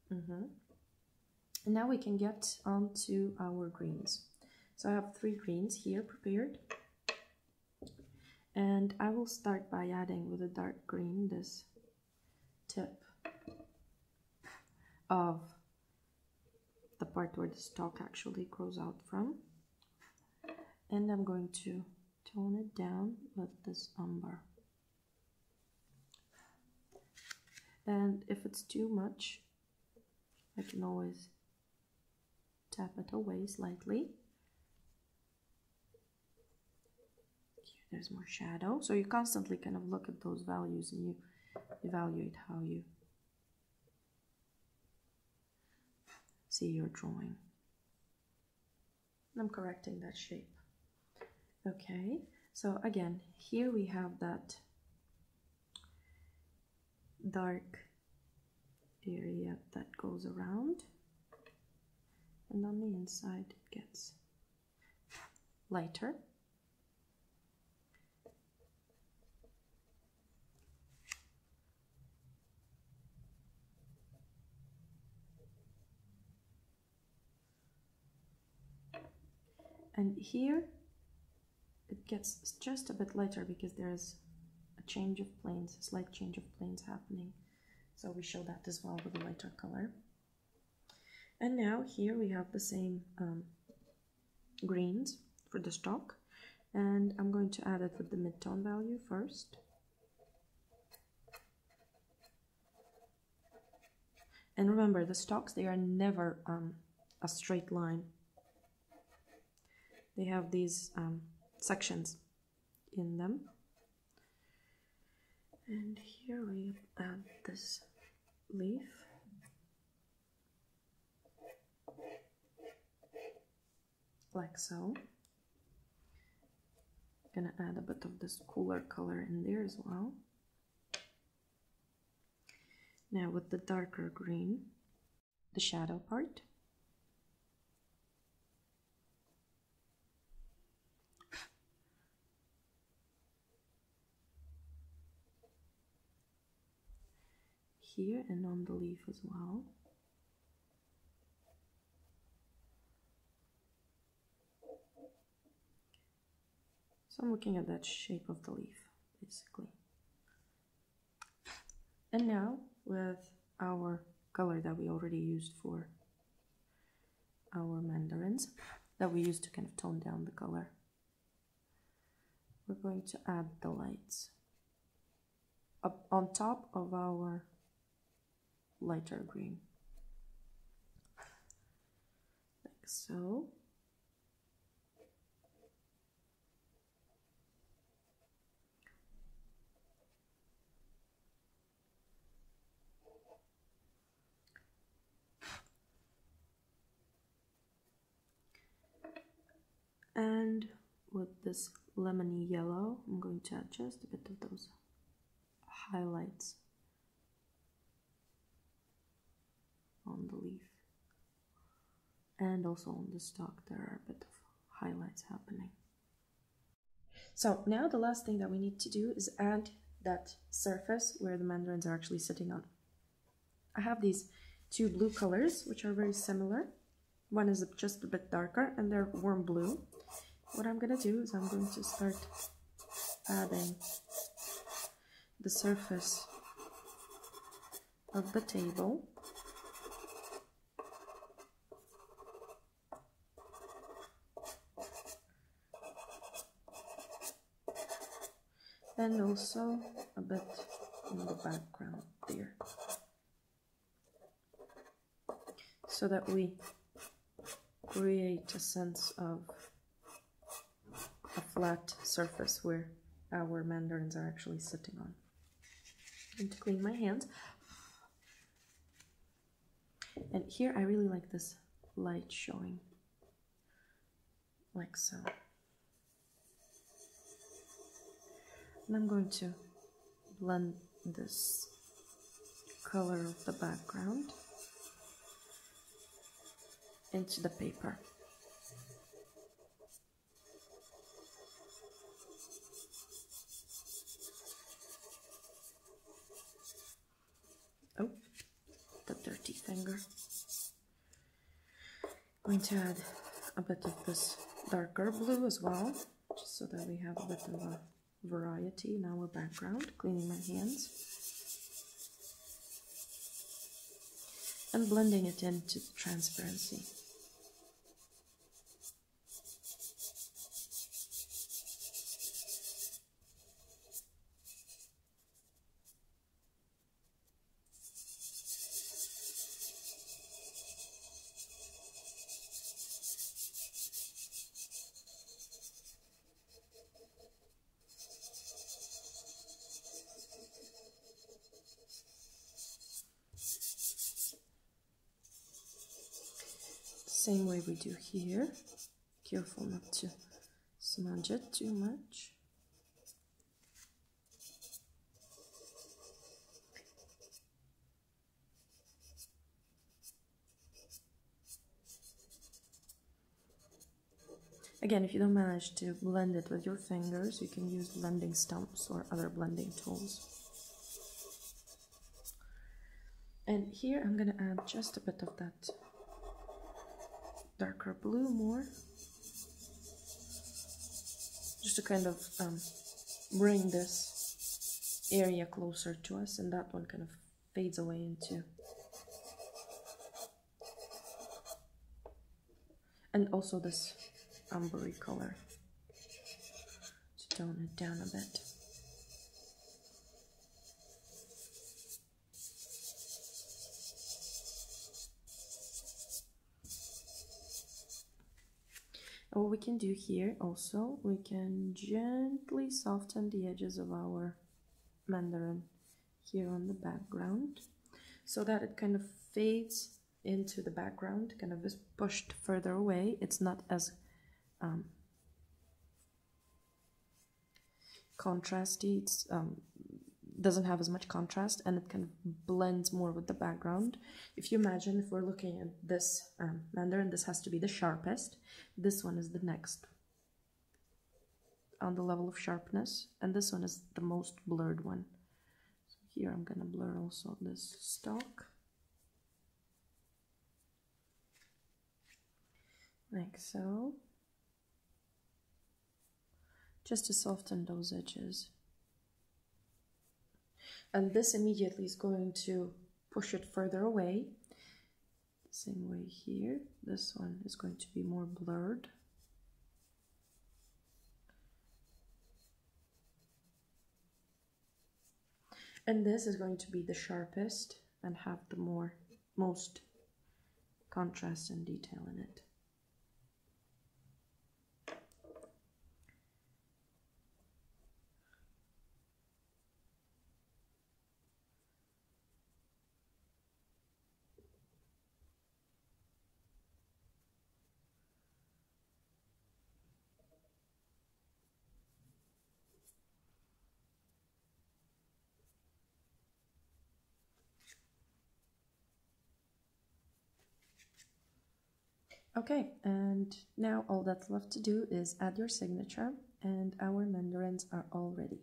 And now we can get onto our greens. So I have 3 greens here prepared. And I will start by adding with a dark green this tip of the part where the stalk actually grows out from. And I'm going to tone it down with this umber. And if it's too much, I can always tap it away slightly. Here, there's more shadow. So you constantly kind of look at those values and you evaluate how you see your drawing. I'm correcting that shape. Okay, so again, here we have that dark area that goes around, and on the inside it gets lighter. And here it gets just a bit lighter because there's a change of planes, a slight change of planes happening. So we show that as well with a lighter color. And now here we have the same greens for the stalk. And I'm going to add it with the mid-tone value first. And remember, the stalks, they are never a straight line. They have these sections in them. And here we add this leaf. Like so. Gonna add a bit of this cooler color in there as well. Now with the darker green, the shadow part. Here and on the leaf as well. So I'm looking at that shape of the leaf, basically. And now with our color that we already used for our mandarins, that we used to kind of tone down the color, we're going to add the lights up on top of our lighter green, like so. And with this lemony yellow, I'm going to add just a bit of those highlights on the leaf, and also on the stalk there are a bit of highlights happening. So now the last thing that we need to do is add that surface where the mandarins are actually sitting on. I have these 2 blue colors which are very similar. One is just a bit darker and they're warm blue. What I'm gonna do is I'm going to start adding the surface of the table. And also a bit in the background there, so that we create a sense of a flat surface where our mandarins are actually sitting on. I'm going to clean my hands. And here I really like this light showing, like so. And I'm going to blend this color of the background into the paper. Oh, the dirty pointy finger. Going to add a bit of this darker blue as well, just so that we have a bit of a variety in our background. Cleaning my hands and blending it into the transparency. Same way we do here. Careful not to smudge it too much. Again, if you don't manage to blend it with your fingers, you can use blending stumps or other blending tools. And here I'm going to add just a bit of that darker blue more, just to kind of bring this area closer to us, and that one kind of fades away into. And also this umbery color to tone it down a bit. And what we can do here also, we can gently soften the edges of our mandarin here on the background, so that it kind of fades into the background, kind of is pushed further away. It's not as contrasty, it's doesn't have as much contrast, and it kind of blends more with the background. If you imagine, if we're looking at this mandarin, this has to be the sharpest, this one is the next on the level of sharpness, and this one is the most blurred one. So here I'm gonna blur also this stalk, like so, just to soften those edges. And this immediately is going to push it further away. Same way here, this one is going to be more blurred. And this is going to be the sharpest and have the most contrast and detail in it. Okay, and now all that's left to do is add your signature, and our mandarins are all ready.